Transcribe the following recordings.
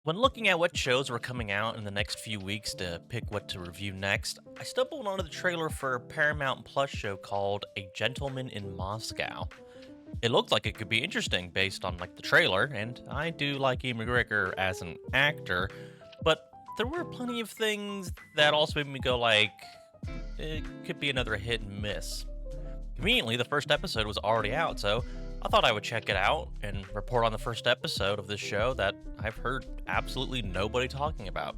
When looking at what shows were coming out in the next few weeks to pick what to review next, I stumbled onto the trailer for a Paramount Plus show called A Gentleman in Moscow. It looked like it could be interesting based on the trailer, and I do like Ian McGregor as an actor, but there were plenty of things that also made me go it could be another hit and miss. Conveniently, the first episode was already out, so I thought I would check it out and report on the first episode of this show that I've heard absolutely nobody talking about.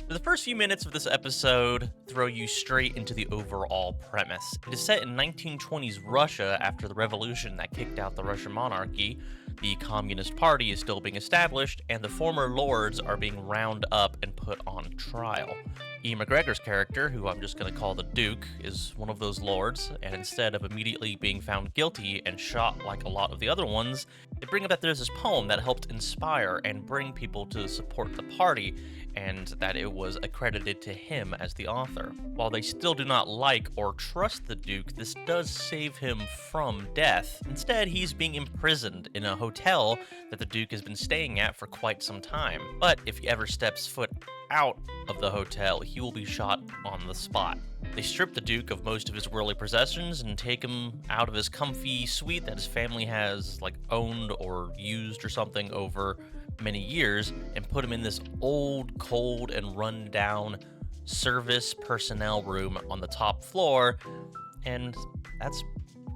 The first few minutes of this episode throw you straight into the overall premise. It is set in 1920s Russia after the revolution that kicked out the Russian monarchy. The Communist Party is still being established, and the former lords are being round up and put on trial. Ian McGregor's character, who I'm just going to call the Duke, is one of those lords, and instead of immediately being found guilty and shot like a lot of the other ones, they bring up that there's this poem that helped inspire and bring people to support the party, and that it was accredited to him as the author. While they still do not like or trust the Duke, this does save him from death. Instead, he's being imprisoned in a hotel that the Duke has been staying at for quite some time. But if he ever steps foot out of the hotel, he will be shot on the spot. They strip the Duke of most of his worldly possessions and take him out of his comfy suite that his family has owned or used or something over many years and put him in this old, cold, and run-down service personnel room on the top floor, and that's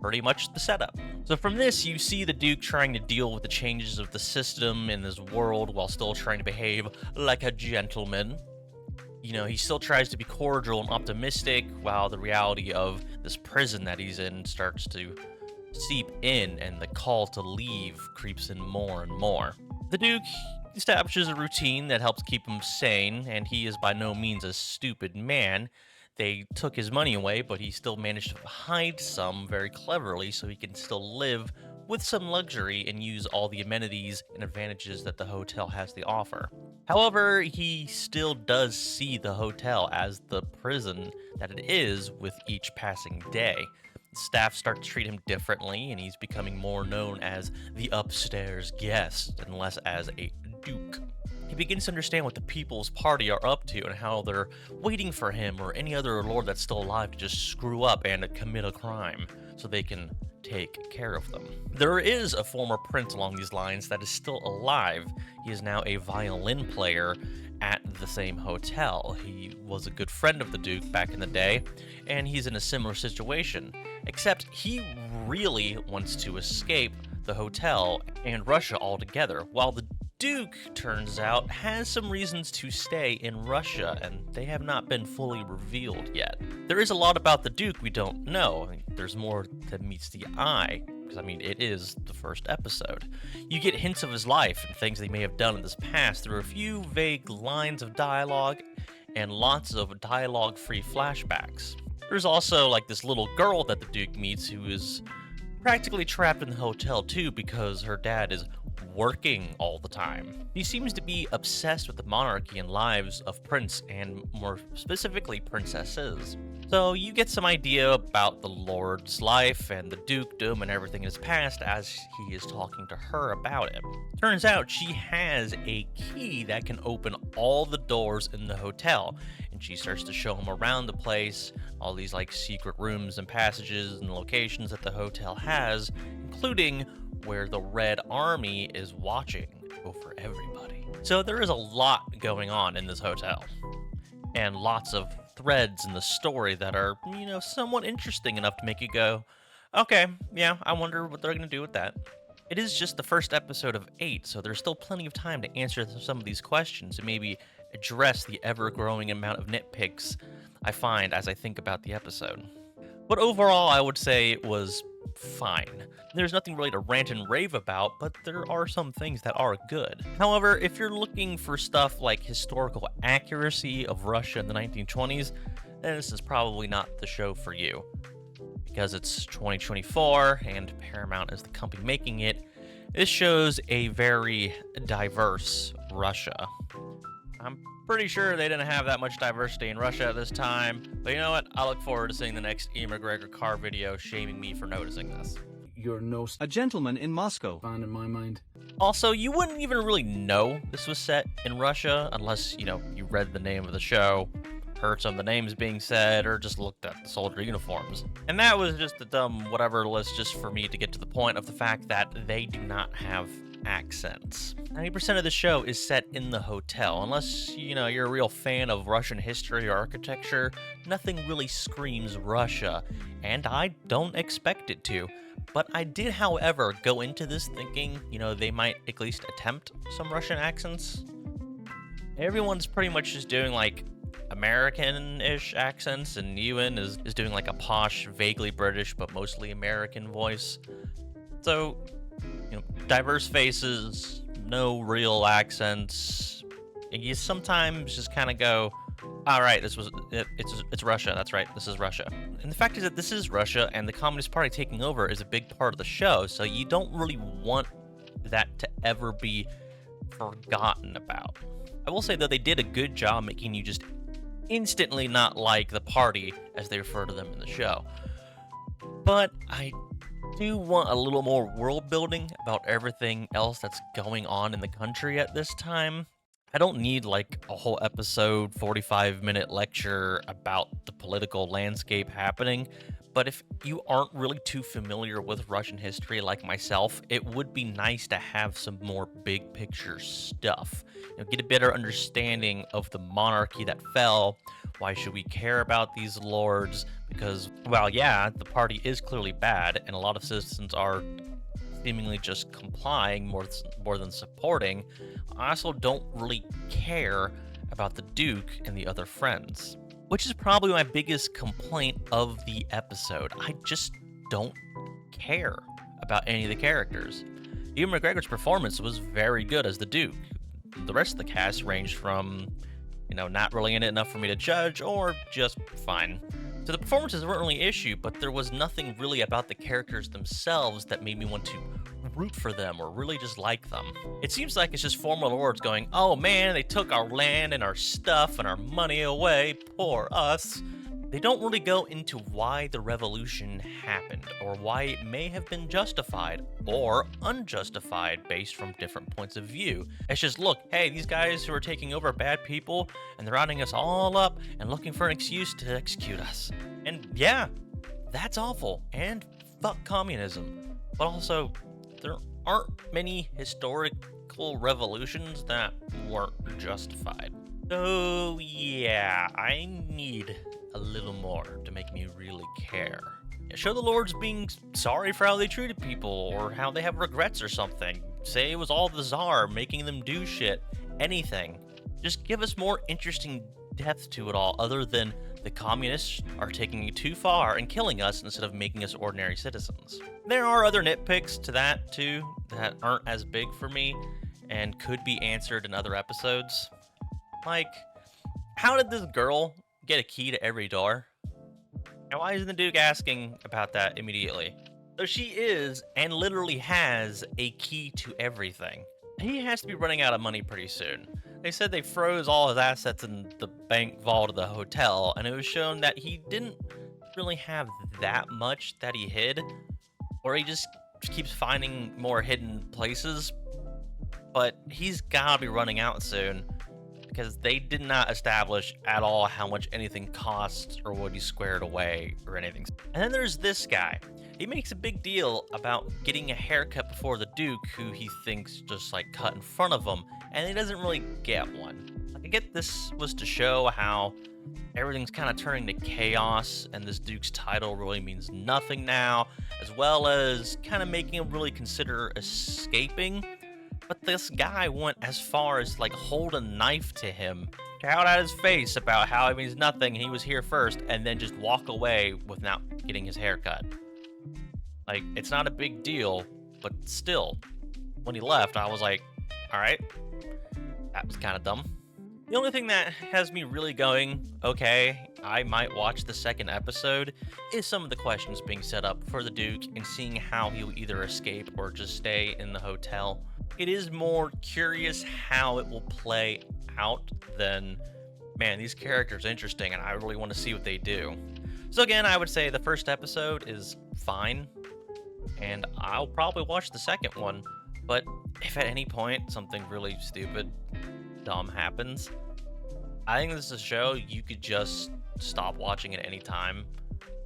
pretty much the setup. So from this, you see the Duke trying to deal with the changes of the system in this world while still trying to behave like a gentleman. He still tries to be cordial and optimistic while the reality of this prison that he's in starts to seep in and the call to leave creeps in more and more. The Duke establishes a routine that helps keep him sane, and he is by no means a stupid man. They took his money away, but he still managed to hide some very cleverly so he can still live with some luxury and use all the amenities and advantages that the hotel has to offer. However, he still does see the hotel as the prison that it is with each passing day. Staff start to treat him differently, and he's becoming more known as the upstairs guest and less as a duke. He begins to understand what the People's Party are up to and how they're waiting for him or any other lord that's still alive to just screw up and commit a crime so they can take care of them. There is a former prince along these lines that is still alive. He is now a violin player at the same hotel. He was a good friend of the Duke back in the day, and he's in a similar situation, except he really wants to escape the hotel and Russia altogether, while the Duke, turns out, has some reasons to stay in Russia, and they have not been fully revealed yet. There is a lot about the Duke we don't know. There's more that meets the eye, because it is the first episode. You get hints of his life and things that he may have done in his past through a few vague lines of dialogue and lots of dialogue-free flashbacks. There's also this little girl that the Duke meets who is practically trapped in the hotel too because her dad is working all the time. He seems to be obsessed with the monarchy and lives of prince and more specifically princesses. So you get some idea about the Lord's life and the dukedom and everything in his past as he is talking to her about it. Turns out she has a key that can open all the doors in the hotel, and she starts to show him around the place, all these secret rooms and passages and locations that the hotel has, including where the Red Army is watching over everybody. So there is a lot going on in this hotel, and lots of threads in the story that are, somewhat interesting enough to make you go, okay, yeah, I wonder what they're going to do with that. It is just the first episode of 8, so there's still plenty of time to answer some of these questions and maybe address the ever-growing amount of nitpicks I find as I think about the episode. But overall, I would say it was fine. There's nothing really to rant and rave about, but there are some things that are good. However, if you're looking for stuff like historical accuracy of Russia in the 1920s, then this is probably not the show for you. Because it's 2024 and Paramount is the company making it, this shows a very diverse Russia. I'm pretty sure they didn't have that much diversity in Russia at this time, but you know what? I look forward to seeing the next Ian McGregor car video shaming me for noticing this. You're no A gentleman in Moscow. fan in my mind. Also, you wouldn't even really know this was set in Russia unless, you read the name of the show, heard some of the names being said, or just looked at the soldier uniforms. And that was just a dumb whatever list just for me to get to the point of the fact that they do not have accents. 90% of the show is set in the hotel. Unless, you're a real fan of Russian history or architecture, nothing really screams Russia, and I don't expect it to. But I did, however, go into this thinking, they might at least attempt some Russian accents. Everyone's pretty much just doing, like, American-ish accents, and Ewan is doing, like, a posh, vaguely British, but mostly American voice. So, diverse faces, no real accents. And you sometimes just kind of go, all right, it's Russia. That's right, this is Russia. And the fact is that this is Russia, and the Communist Party taking over is a big part of the show, so you don't really want that to ever be forgotten about. I will say, though, they did a good job making you just instantly not like the party, as they refer to them in the show. But I do want a little more world building about everything else that's going on in the country at this time. I don't need like a whole episode, 45-minute lecture about the political landscape happening, but if you aren't really too familiar with Russian history like myself, it would be nice to have some more big picture stuff. Get a better understanding of the monarchy that fell. Why should we care about these lords? Because, well, yeah, the party is clearly bad, and a lot of citizens are seemingly just complying more than supporting. I also don't really care about the Duke and the other friends, which is probably my biggest complaint of the episode. I just don't care about any of the characters. Ewan McGregor's performance was very good as the Duke. The rest of the cast ranged from, not really in it enough for me to judge, or just fine. So the performances weren't really an issue, but there was nothing really about the characters themselves that made me want to root for them or really just like them. It seems like it's just former lords going, oh man, they took our land and our stuff and our money away, poor us. They don't really go into why the revolution happened, or why it may have been justified or unjustified based from different points of view. It's just, look, hey, these guys who are taking over are bad people, and they're rounding us all up and looking for an excuse to execute us. And yeah, that's awful, and fuck communism. But also, there aren't many historical revolutions that weren't justified. So yeah, I need a little more to make me really care. Show the lords being sorry for how they treated people, or how they have regrets or something. Say it was all the Tsar making them do shit. Anything. Just give us more interesting depth to it all, other than the communists are taking it too far and killing us instead of making us ordinary citizens. There are other nitpicks to that too that aren't as big for me and could be answered in other episodes. Like, how did this girl get a key to every door? And why isn't the Duke asking about that immediately? So she is, and literally has, a key to everything. He has to be running out of money pretty soon. They said they froze all his assets in the bank vault of the hotel, and it was shown that he didn't really have that much that he hid, or he just keeps finding more hidden places. But he's gotta be running out soon, because they did not establish at all how much anything costs or what he squared away or anything. And then there's this guy. He makes a big deal about getting a haircut before the Duke, who he thinks just like cut in front of him, and he doesn't really get one. I get this was to show how everything's kind of turning to chaos, and this Duke's title really means nothing now, as well as kind of making him really consider escaping. But this guy went as far as like hold a knife to him, shout at his face about how it means nothing, he was here first, and then just walk away without getting his hair cut. Like, it's not a big deal, but still, when he left, I was like, alright, that was kind of dumb. The only thing that has me really going, okay, I might watch the second episode, is some of the questions being set up for the Duke and seeing how he'll either escape or just stay in the hotel. It is more curious how it will play out, then man, these characters are interesting and I really want to see what they do. So again, I would say the first episode is fine, and I'll probably watch the second one, but if at any point something really stupid, dumb happens, I think this is a show you could just stop watching at any time,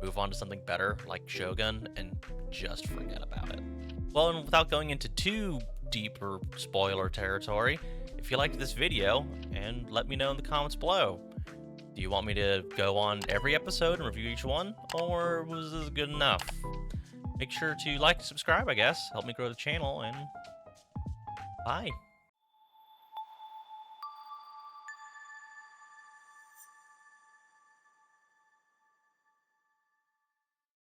move on to something better like Shogun, and just forget about it. Well, and without going into too deep or spoiler territory, if you liked this video, and let me know in the comments below. Do you want me to go on every episode and review each one, or was this good enough? Make sure to like and subscribe, I guess. Help me grow the channel, and bye.